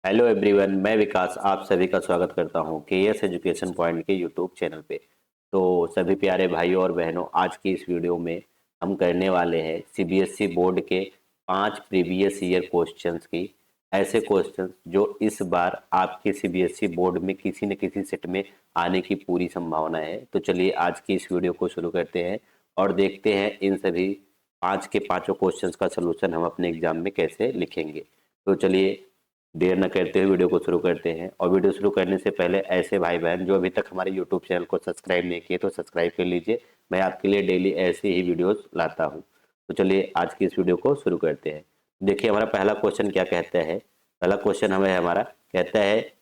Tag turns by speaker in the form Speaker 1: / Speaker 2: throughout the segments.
Speaker 1: Hello everyone, मैं विकास आप सभी का स्वागत करता हूं केएस एजुकेशन पॉइंट के यूट्यूब चैनल पे। तो सभी प्यारे भाइयों और बहनों, आज की इस वीडियो में हम करने वाले हैं सीबीएसई बोर्ड के 5 प्रीवियस ईयर क्वेश्चंस की। ऐसे क्वेश्चंस जो इस बार आपके सीबीएसई बोर्ड में किसी न किसी सेट में आने की पूरी संभावना है। तो चलिए आज की इस वीडियो को शुरू करते हैं और देखते हैं इन सभी 5 के पाँचों क्वेश्चंस का सलूशन हम अपने एग्जाम में कैसे लिखेंगे। तो चलिए देर न करते हुए वीडियो को शुरू करते हैं। और वीडियो शुरू करने से पहले ऐसे भाई बहन जो अभी तक हमारे यूट्यूब चैनल को सब्सक्राइब नहीं किए तो सब्सक्राइब कर लीजिए। मैं आपके लिए डेली ऐसे ही वीडियोस लाता हूं। तो चलिए आज की इस वीडियो को शुरू करते हैं। देखिए हमारा पहला क्वेश्चन क्या कहता है। पहला क्वेश्चन हमें हमारा कहता है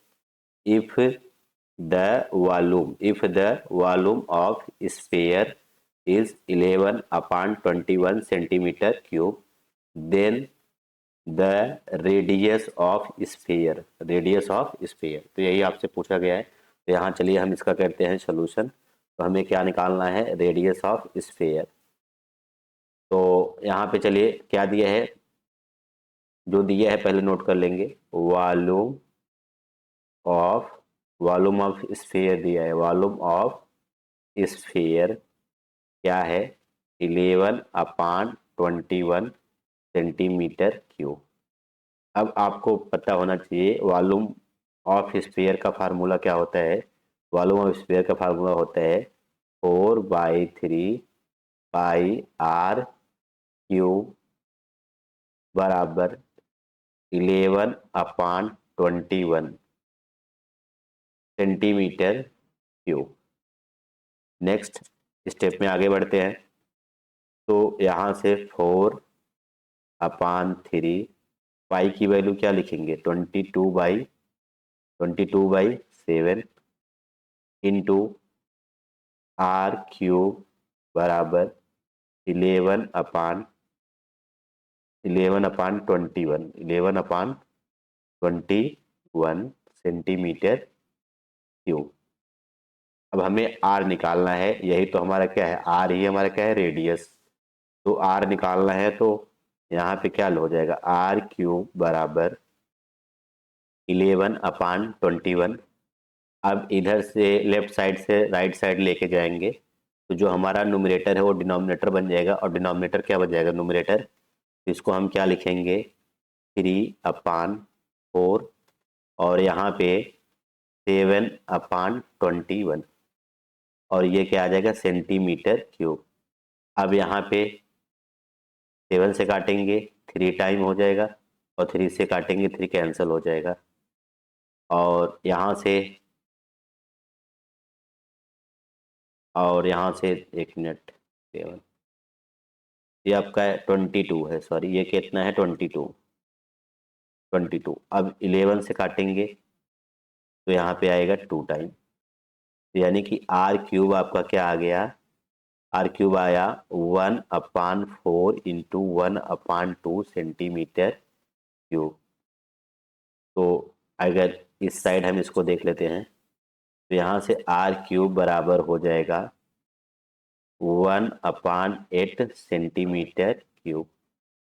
Speaker 1: if the volume of sphere is 11/21 centimetre cube, then the radius of sphere. तो यही आपसे पूछा गया है। तो यहाँ चलिए हम इसका करते हैं सोल्यूशन। तो हमें क्या निकालना है, रेडियस ऑफ स्फीयर। तो यहाँ पे चलिए क्या दिया है, जो दिया है पहले नोट कर लेंगे। Volume of volume of sphere दिया है। वॉल्यूम ऑफ स्फीयर क्या है, 11/21 सेंटीमीटर क्यूब। अब आपको पता होना चाहिए वॉल्यूम ऑफ स्फीयर का फार्मूला क्या होता है। वॉल्यूम ऑफ स्फीयर का फार्मूला होता है 4/3 पाई आर क्यूब बराबर 11/21 सेंटीमीटर क्यूब। नेक्स्ट स्टेप में आगे बढ़ते हैं। तो यहाँ से 4/3 पाई की वैल्यू क्या लिखेंगे, 22/7 इंटू आर क्यूब बराबर 11/21 सेंटीमीटर क्यूब। अब हमें आर निकालना है, यही तो हमारा क्या है, आर ही हमारा क्या है, रेडियस। तो आर निकालना है तो यहाँ पे क्या हो जाएगा, आर क्यूब बराबर 11/21। अब इधर से लेफ्ट साइड से राइट साइड लेके जाएंगे तो जो हमारा न्यूमरेटर है वो डिनोमिनेटर बन जाएगा, और डिनोमिनेटर क्या बन जाएगा, न्यूमरेटर। तो इसको हम क्या लिखेंगे, 3/4, और यहाँ पे 7/21, और ये क्या आ जाएगा, सेंटीमीटर क्यूब। अब यहाँ पे 7 से काटेंगे 3 टाइम हो जाएगा, और 3 से काटेंगे 3 कैंसिल हो जाएगा। और यहाँ से एक मिनट, 7, ये आपका 22 है, सॉरी ये कितना है, 22। अब 11 से काटेंगे तो यहाँ पे आएगा 2 टाइम, यानी कि आर क्यूब आपका क्या आ गया, आर क्यूब आया 1/4 इंटू 1/2 सेंटीमीटर क्यूब। तो अगर इस साइड हम इसको देख लेते हैं तो यहाँ से आर क्यूब बराबर हो जाएगा 1/8 सेंटीमीटर क्यूब।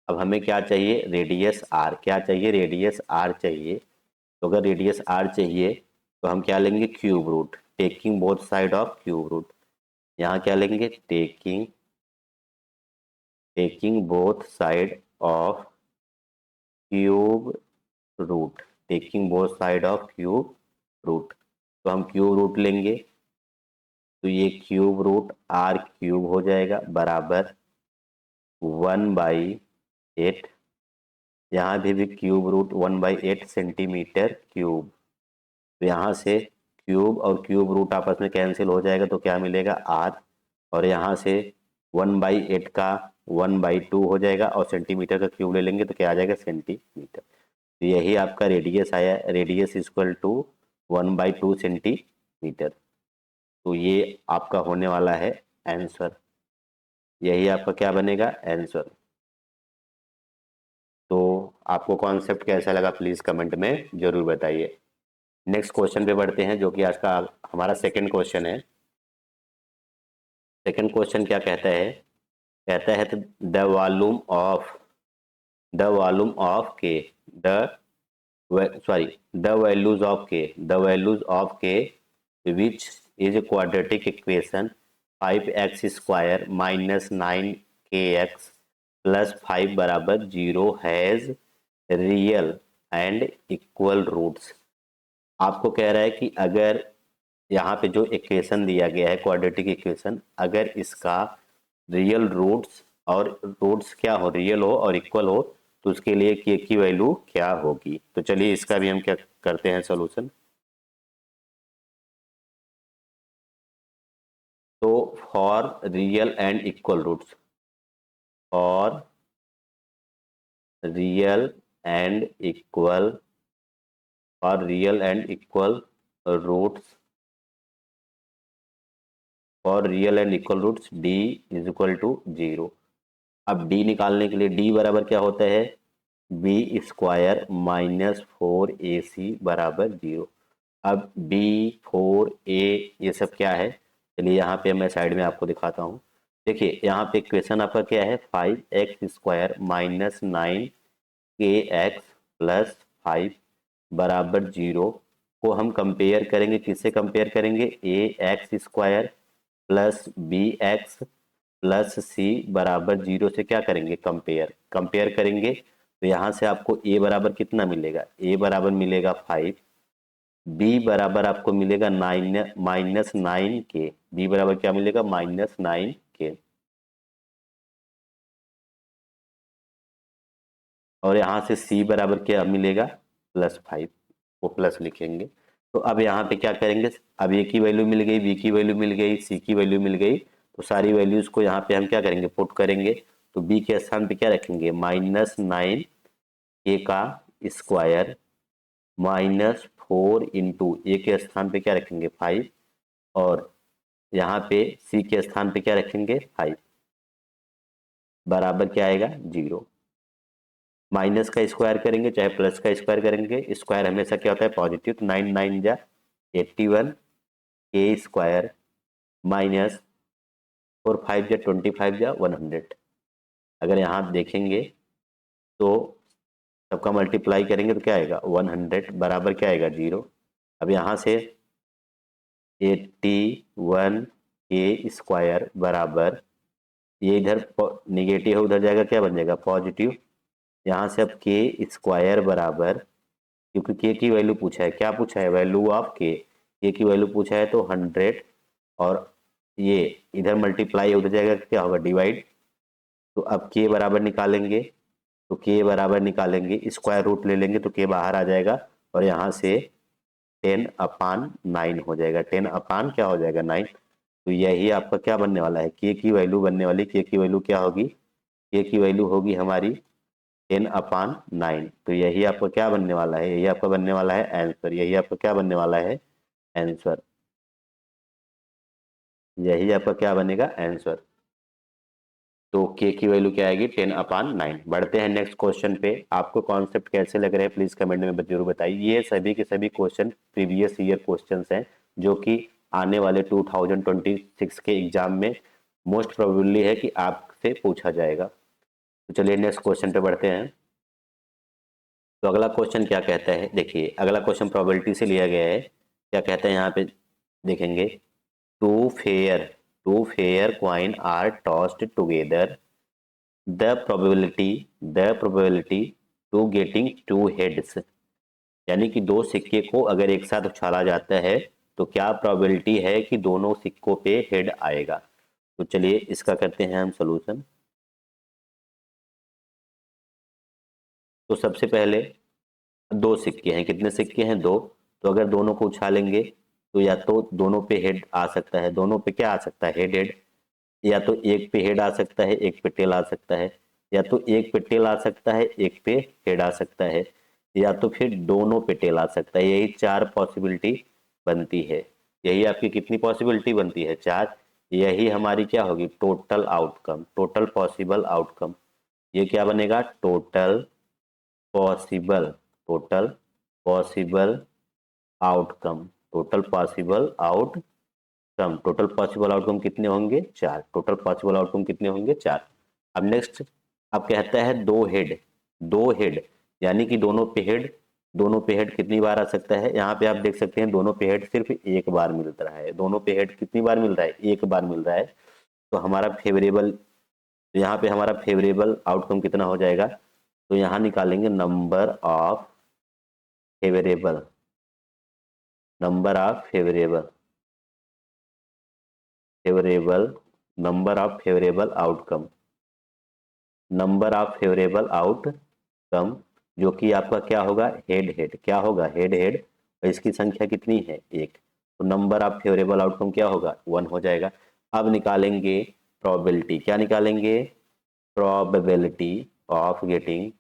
Speaker 1: अब हमें क्या चाहिए, रेडियस आर। क्या चाहिए, रेडियस आर चाहिए। तो अगर रेडियस आर चाहिए तो हम क्या लेंगे, cube root, taking both side of cube root. यहाँ क्या लेंगे, taking taking both side of cube root, taking both side of cube root. तो हम क्यूब रूट लेंगे तो ये क्यूब रूट आर क्यूब हो जाएगा बराबर 1/8। यहाँ भी क्यूब रूट 1/8 सेंटीमीटर क्यूब। तो यहाँ से क्यूब और क्यूब रूट आपस में कैंसिल हो जाएगा तो क्या मिलेगा, आर। और यहाँ से 1/8 का 1/2 हो जाएगा, और सेंटीमीटर का क्यूब ले लेंगे तो क्या आ जाएगा, सेंटीमीटर। तो यही आपका रेडियस आया, रेडियस इक्वल टू 1/2 सेंटीमीटर। तो ये आपका होने वाला है आंसर, यही आपका क्या बनेगा, आंसर। तो आपको कॉन्सेप्ट कैसा लगा प्लीज कमेंट में जरूर बताइए। नेक्स्ट क्वेश्चन पे बढ़ते हैं, जो कि आज का हमारा सेकंड क्वेश्चन है। सेकंड क्वेश्चन क्या कहता है, कहता है तो द वॉल्यूम ऑफ के the sorry, the values of k which is a quadratic equation 5x square minus 9kx plus 5 बराबर 0 has real and equal roots. आपको कह रहा है कि अगर यहाँ पे जो इक्वेशन दिया गया है क्वाड्रेटिक इक्वेशन, अगर इसका रियल रूट्स और रूट्स क्या हो, रियल हो और इक्वल हो, तो उसके लिए के की वैल्यू क्या होगी। तो चलिए इसका भी हम क्या करते हैं सॉल्यूशन। तो for real and equal roots, for real and equal, for real and equal roots, for real and equal roots d is equal to 0। अब d निकालने के लिए d बराबर क्या होता है, बी स्क्वायर माइनस 4ac बराबर 0। अब b 4a ये सब क्या है, चलिए यहाँ पे मैं साइड में आपको दिखाता हूँ। देखिए यहाँ पे इक्वेशन आपका क्या है, 5x square minus 9kx plus 5 बराबर 0 को हम कंपेयर करेंगे, किससे कंपेयर करेंगे, A X square plus B X plus C बराबर 0 से क्या करेंगे, कंपेयर करेंगे। तो यहाँ से आपको ए बराबर कितना मिलेगा, ए बराबर मिलेगा 5, बी बराबर आपको मिलेगा 9 माइनस 9k, बी बराबर क्या मिलेगा, माइनस 9k। और यहाँ से सी बराबर क्या मिलेगा, प्लस 5, वो प्लस लिखेंगे। तो अब यहाँ पे क्या करेंगे, अब ए की वैल्यू मिल गई, बी की वैल्यू मिल गई, सी की वैल्यू मिल गई, तो सारी वैल्यूज को यहाँ पे हम क्या करेंगे, पुट करेंगे। तो बी के स्थान पे क्या रखेंगे, -9k का स्क्वायर माइनस 4 इंटू ए के स्थान पे क्या रखेंगे 5, और यहाँ पे सी के स्थान पे क्या रखेंगे 5 बराबर क्या आएगा 0। माइनस का स्क्वायर करेंगे चाहे प्लस का स्क्वायर करेंगे, स्क्वायर हमेशा क्या होता है पॉजिटिव। तो 9 9 जा 81 के स्क्वायर माइनस 4 5 जा 25 जा 100। अगर यहाँ आप देखेंगे तो सबका मल्टीप्लाई करेंगे तो क्या आएगा 100 बराबर क्या आएगा 0। अब यहाँ से 81 के स्क्वायर बराबर, ये इधर निगेटिव है उधर जाएगा क्या बन जाएगा पॉजिटिव। यहाँ से अब के स्क्वायर बराबर, क्योंकि के की वैल्यू पूछा है, क्या पूछा है, वैल्यू ऑफ के की वैल्यू पूछा है तो 100, और ये इधर मल्टीप्लाई उधर जाएगा क्या होगा डिवाइड। तो अब के बराबर निकालेंगे, तो के बराबर निकालेंगे स्क्वायर रूट ले लेंगे तो के बाहर आ जाएगा, और यहाँ से 10/9 हो जाएगा, 10 क्या हो जाएगा 9। तो यही आपका क्या बनने वाला है, के की वैल्यू बनने वाली, के की वैल्यू क्या होगी, के की वैल्यू होगी हमारी 10/9। तो यही आपका क्या बनने वाला है, यही आपका बनने वाला है आंसर, यही आपका क्या बनने वाला है आंसर, यही आपका क्या बनेगा आंसर। तो के की वैल्यू क्या आएगी 10/9। बढ़ते हैं नेक्स्ट क्वेश्चन पे। आपको कॉन्सेप्ट कैसे लग रहे हैं प्लीज कमेंट में जरूर बताइए। ये सभी के सभी क्वेश्चन प्रीवियस ईयर क्वेश्चंस हैं जो कि आने वाले 2026 के एग्जाम में मोस्ट प्रोबेबली है कि आपसे पूछा जाएगा। तो चलिए नेक्स्ट क्वेश्चन पे बढ़ते हैं। तो अगला क्वेश्चन क्या कहता है, देखिए अगला क्वेश्चन प्रोबेबिलिटी से लिया गया है। क्या कहता है यहाँ पे देखेंगे, two fair two fair coin are tossed together, the probability to getting two heads. यानी कि दो सिक्के को अगर एक साथ उछाला जाता है तो क्या प्रोबेबिलिटी है कि दोनों सिक्कों पे हेड आएगा। तो चलिए इसका करते हैं हम सॉल्यूशन। तो सबसे पहले दो सिक्के हैं, कितने सिक्के हैं दो, तो अगर दोनों को उछालेंगे तो या तो दोनों पे हेड आ सकता है, दोनों पे क्या आ सकता है हेड हेड, या तो एक पे हेड आ सकता है एक पे टेल आ सकता है, या तो एक पे टेल आ सकता है एक पे हेड आ सकता है, या तो फिर दोनों पे टेल आ सकता है। यही चार पॉसिबिलिटी बनती है, यही आपकी कितनी पॉसिबिलिटी बनती है चार। यही हमारी क्या होगी total outcome, total possible outcome. ये क्या बनेगा total possible, total possible outcome, total possible outcome. Total possible outcome कितने होंगे चार, टोटल पॉसिबल आउटकम कितने होंगे चार। अब नेक्स्ट अब कहता है दो हेड, दो हेड यानी कि दोनों पे हेड दोनों पे हेड कितनी बार आ सकता है, यहाँ पे आप देख सकते हैं दोनों पे हेड सिर्फ एक बार मिल रहा है, दोनों पे हेड कितनी बार मिल रहा है, एक बार मिल रहा है। तो हमारा फेवरेबल, यहाँ पे हमारा फेवरेबल आउटकम कितना हो जाएगा, तो यहाँ निकालेंगे number of favourable, number of favourable, favourable, number of favourable outcome, number of favourable outcome, जो कि आपका क्या होगा, हेड हेड, क्या होगा, हेड हेड, और इसकी संख्या कितनी है, एक, तो नंबर ऑफ फेवरेबल आउटकम क्या होगा, 1 हो जाएगा। अब निकालेंगे प्रोबेबिलिटी, क्या निकालेंगे, प्रोबेबिलिटी ऑफ गेटिंग,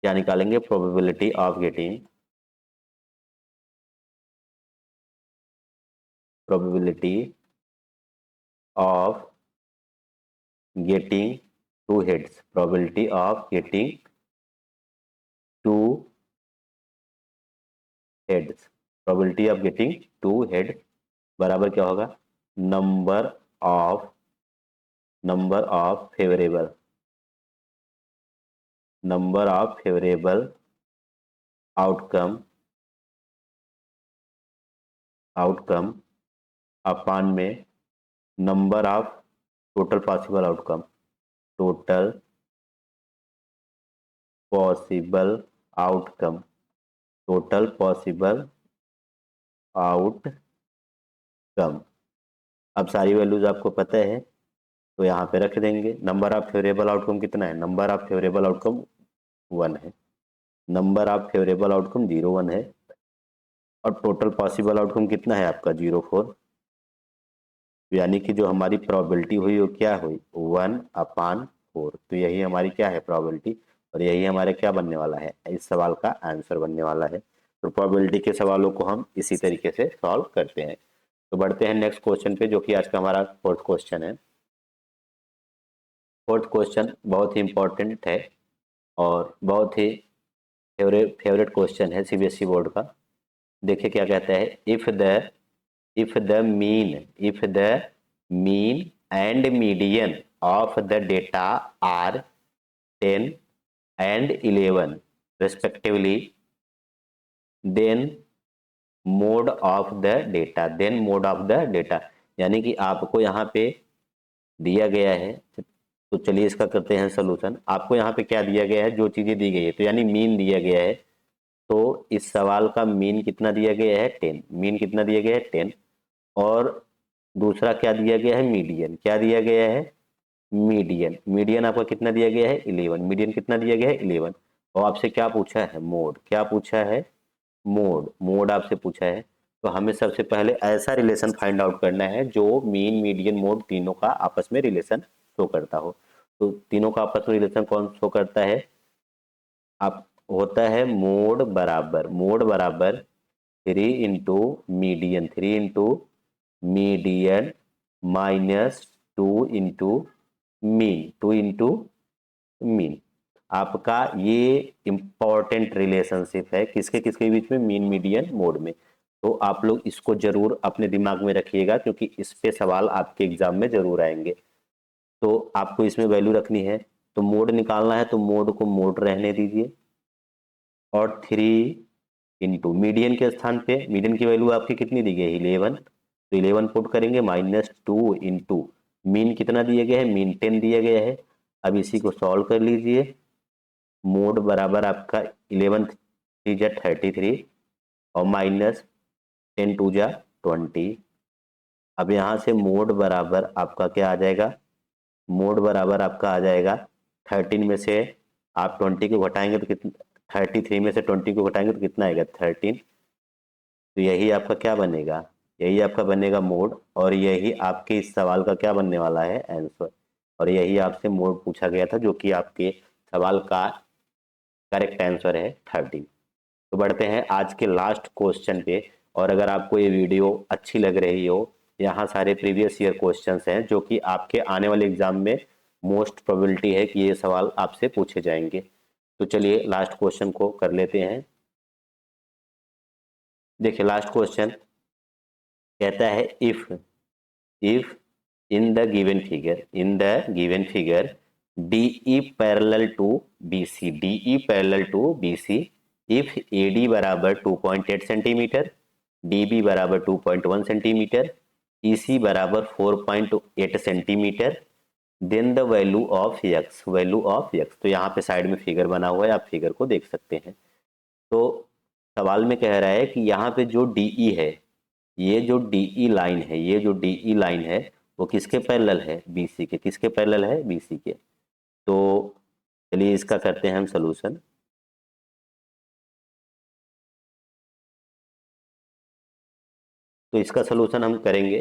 Speaker 1: क्या निकालेंगे, probability of getting, probability of getting two heads, probability of getting two heads, probability of getting two head बराबर क्या होगा, number of, number of favourable, number of favourable outcome, outcome upon में number of total possible outcome, total possible outcome, total possible outcome. अब सारी values आपको पता है, तो यहाँ पे रख देंगे। नंबर ऑफ फेवरेबल आउटकम कितना है, नंबर ऑफ फेवरेबल आउटकम 1 है, नंबर ऑफ फेवरेबल आउटकम 0 1 है, और टोटल पॉसिबल आउटकम कितना है आपका 0 4, यानी कि जो हमारी प्रोबेबिलिटी हुई वो क्या हुई, 1/4। तो यही हमारी क्या है, प्रोबेबिलिटी, और यही हमारे क्या बनने वाला है, इस सवाल का आंसर बनने वाला है। तो प्रोबेबिलिटी के सवालों को हम इसी तरीके से सॉल्व करते हैं। तो बढ़ते हैं नेक्स्ट क्वेश्चन पे, जो कि आज का हमारा फोर्थ क्वेश्चन है। फोर्थ क्वेश्चन बहुत ही इंपॉर्टेंट है और बहुत ही फेवरेट क्वेश्चन है सीबीएसई बोर्ड का। देखिए क्या कहता है, if the mean and median of the data are 10 and 11 respectively, then mode of the data, यानी कि आपको यहाँ पे दिया गया है, तो चलिए इसका करते हैं सोल्यूशन। आपको यहाँ पे क्या दिया गया है, जो चीजें दी गई है, तो यानी मीन दिया गया है, तो इस सवाल का मीन कितना दिया गया है, 10, मीन कितना दिया गया है, 10, और दूसरा क्या दिया गया है, मीडियन, क्या दिया गया है, मीडियन, मीडियन आपका कितना दिया गया है, 11, मीडियन कितना दिया गया है, 11, और आपसे क्या पूछा है, मोड, क्या पूछा है, मोड, मोड आपसे पूछा है। तो हमें सबसे पहले ऐसा रिलेशन फाइंड आउट करना है जो मीन मीडियन मोड तीनों का आपस में रिलेशन शो करता हो। तो तीनों का आपस में रिलेशन कौन शो करता है, आप होता है मोड बराबर 3 into median -2 into mean, 2 into mean. आपका ये इंपॉर्टेंट रिलेशनशिप है किसके किसके बीच में, मीन मीडियन मोड में। तो आप लोग इसको जरूर अपने दिमाग में रखिएगा, क्योंकि इस पे सवाल आपके एग्जाम में जरूर आएंगे। तो आपको इसमें वैल्यू रखनी है, तो मोड निकालना है, तो मोड को मोड रहने दीजिए, और 3 इंटू मीडियन के स्थान पे मीडियन की वैल्यू आपकी कितनी दी गई है, 11, तो 11 पुट करेंगे, -2 इंटू मीन कितना दिया गया है, मीन 10 दिया गया है। अब इसी को सॉल्व कर लीजिए, मोड बराबर आपका 11 3 जा 33, और -10 2 जा 20। अब यहाँ से मोड बराबर आपका क्या आ जाएगा, मोड बराबर आपका आ जाएगा 13 में से आप 20 को घटाएंगे तो कितना, 33 में से 20 को घटाएंगे तो कितना आएगा, 13। तो यही आपका क्या बनेगा, यही आपका बनेगा मोड, और यही आपके इस सवाल का क्या बनने वाला है, आंसर। और यही आपसे मोड पूछा गया था, जो कि आपके सवाल का करेक्ट आंसर है 13। तो बढ़ते हैं आज के लास्ट क्वेश्चन पे। और अगर आपको ये वीडियो अच्छी लग रही हो, यहाँ सारे प्रीवियस ईयर क्वेश्चंस हैं जो कि आपके आने वाले एग्जाम में मोस्ट प्रोबेबिलिटी है कि ये सवाल आपसे पूछे जाएंगे। तो चलिए लास्ट क्वेश्चन को कर लेते हैं। देखिए लास्ट क्वेश्चन कहता है, if in the given figure DE parallel to BC, DE parallel to BC if AD बराबर 2.8 सेंटीमीटर, DB बराबर 2.1 सेंटीमीटर, EC बराबर 4.8 centimetre, then the value of x, value of x। तो यहाँ पे साइड में figure बना हुआ है, आप फिगर को देख सकते हैं। तो सवाल में कह रहा है कि यहाँ पे जो DE है, ये जो DE लाइन है, ये जो DE लाइन है वो किसके पैरेलल है? BC के। किसके पैरेलल है? BC के। तो चलिए इसका करते हैं हम सलूशन। तो इसका सलूशन हम करेंगे।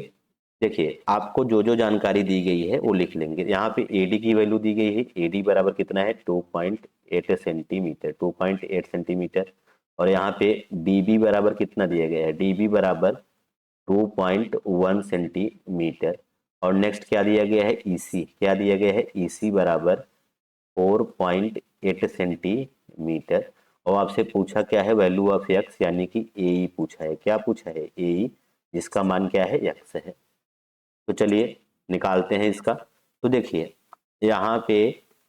Speaker 1: देखिए आपको जो जो जानकारी दी गई है वो लिख लेंगे। यहाँ पे AD की वैल्यू दी गई है, AD बराबर कितना है? 2.8 सेंटीमीटर, 2.8 सेंटीमीटर। और यहाँ पे DB बराबर कितना दिया गया है? DB बराबर 2.1 सेंटीमीटर। और नेक्स्ट क्या दिया गया है? EC, क्या दिया गया है? EC बराबर 4.8 सेंटीमीटर। और आपसे पूछा क्या है? वैल्यू ऑफ x, यानी कि AE पूछा है। क्या पूछा है? AE, जिसका मान क्या है? x है। तो चलिए निकालते हैं इसका। तो देखिए यहाँ पे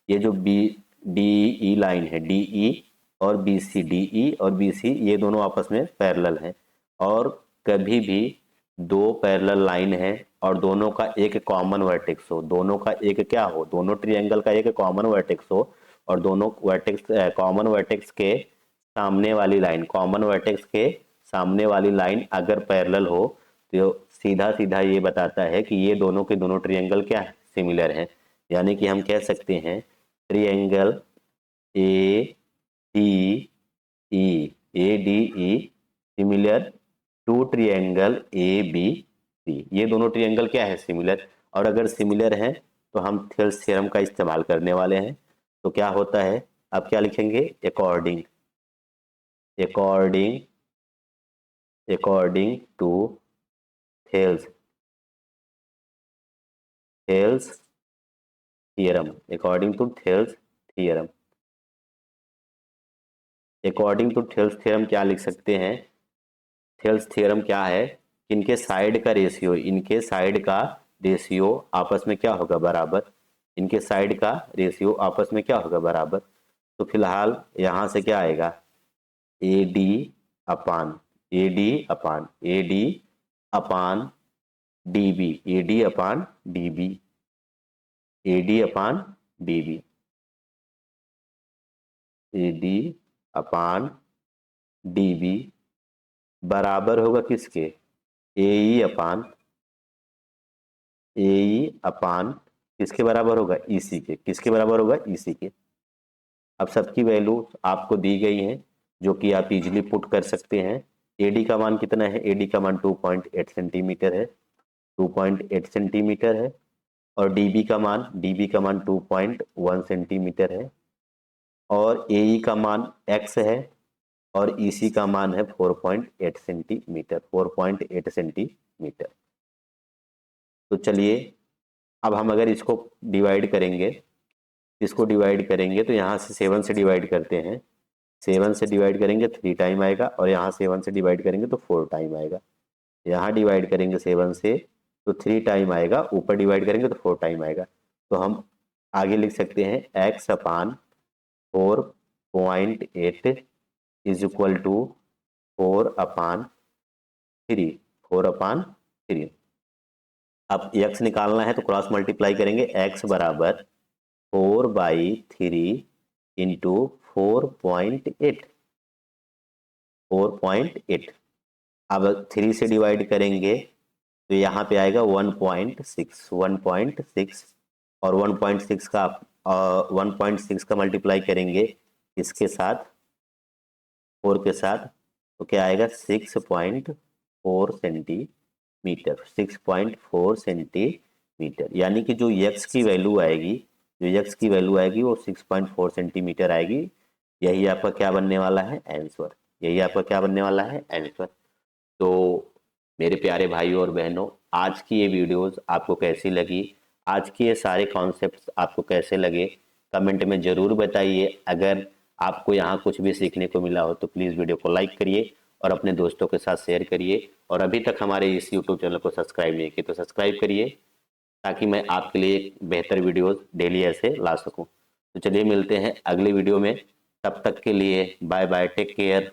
Speaker 1: ये जो DE लाइन है, DE और BC, DE और BC ये दोनों आपस में पैरेलल हैं। और कभी भी दो पैरेलल लाइन है और दोनों का एक कॉमन वर्टेक्स हो, दोनों का एक क्या हो? दोनों ट्रायंगल का एक कॉमन वर्टेक्स हो, और दोनों वर्टेक्स, कॉमन वर्टेक्स के सामने वाली लाइन, कॉमन वर्टेक्स के सामने वाली लाइन अगर पैरेलल हो तो सीधा सीधा ये बताता है कि ये दोनों के दोनों ट्रायंगल क्या है? सिमिलर है। यानी कि हम कह सकते हैं triangle ADE similar to triangle ABC। ये दोनों ट्रायंगल क्या है? सिमिलर। और अगर सिमिलर हैं तो हम थेल्स थ्योरम का इस्तेमाल करने वाले हैं। तो क्या होता है? अब क्या लिखेंगे? According, according, according to Thales, Thales theorem, according to Thales theorem. According to Thales theorem क्या लिख सकते हैं? थेल्स थ्योरम क्या है? इनके साइड का रेशियो, इनके साइड का रेशियो आपस में क्या होगा? बराबर। इनके साइड का रेशियो आपस में क्या होगा? बराबर। तो फिलहाल यहाँ से क्या आएगा? AD अपान, AD अपान, AD अपान DB, AD अपान DB, AD अपान DB, AD अपान DB बराबर होगा किसके? AE अपान, AE अपान किसके बराबर होगा? EC के। किसके बराबर होगा? EC के। अब सबकी वैल्यू आपको दी गई है जो कि आप इजीली पुट कर सकते हैं। AD का मान कितना है? AD का मान 2.8 सेंटीमीटर है, 2.8 सेंटीमीटर है। और DB का मान, DB का मान 2.1 सेंटीमीटर है। और AE का मान x है और EC का मान है 4.8 सेंटीमीटर, 4.8 सेंटीमीटर। तो चलिए अब हम अगर इसको डिवाइड करेंगे, इसको डिवाइड करेंगे तो यहाँ से 7 से डिवाइड करते हैं। 7 से डिवाइड करेंगे 3 टाइम आएगा, और यहाँ 7 से डिवाइड करेंगे तो 4 टाइम आएगा। यहाँ डिवाइड करेंगे 7 से तो 3 टाइम आएगा, ऊपर डिवाइड करेंगे तो 4 टाइम आएगा। तो हम आगे लिख सकते हैं x upon 4.8 is equal to 4 upon 3, 4 upon 3। अब x निकालना है तो क्रॉस मल्टीप्लाई करेंगे। x बराबर 4/3 इंटू 4.8, 4.8। अब 3 से डिवाइड करेंगे तो यहाँ पे आएगा 1.6, 1.6। और 1.6 का 1.6 का मल्टीप्लाई करेंगे इसके साथ, 4 के साथ, तो क्या आएगा? 6.4 सेंटीमीटर, 6.4 सेंटीमीटर। यानी कि जो x की वैल्यू आएगी, जो x की वैल्यू आएगी वो 6.4 सेंटीमीटर आएगी। यही आपका क्या बनने वाला है? आंसर। यही आपका क्या बनने वाला है? आंसर। तो मेरे प्यारे भाइयों और बहनों, आज की ये वीडियोस आपको कैसी लगी? आज के ये सारे कॉन्सेप्ट्स आपको कैसे लगे? कमेंट में ज़रूर बताइए। अगर आपको यहाँ कुछ भी सीखने को मिला हो तो प्लीज़ वीडियो को लाइक करिए और अपने दोस्तों के साथ शेयर करिए। और अभी तक हमारे इस यूट्यूब चैनल को सब्सक्राइब नहीं किए तो सब्सक्राइब करिए, ताकि मैं आपके लिए एक बेहतर वीडियोस डेली ऐसे ला सकूं। तो चलिए मिलते हैं अगले वीडियो में, तब तक के लिए बाय बाय, टेक केयर।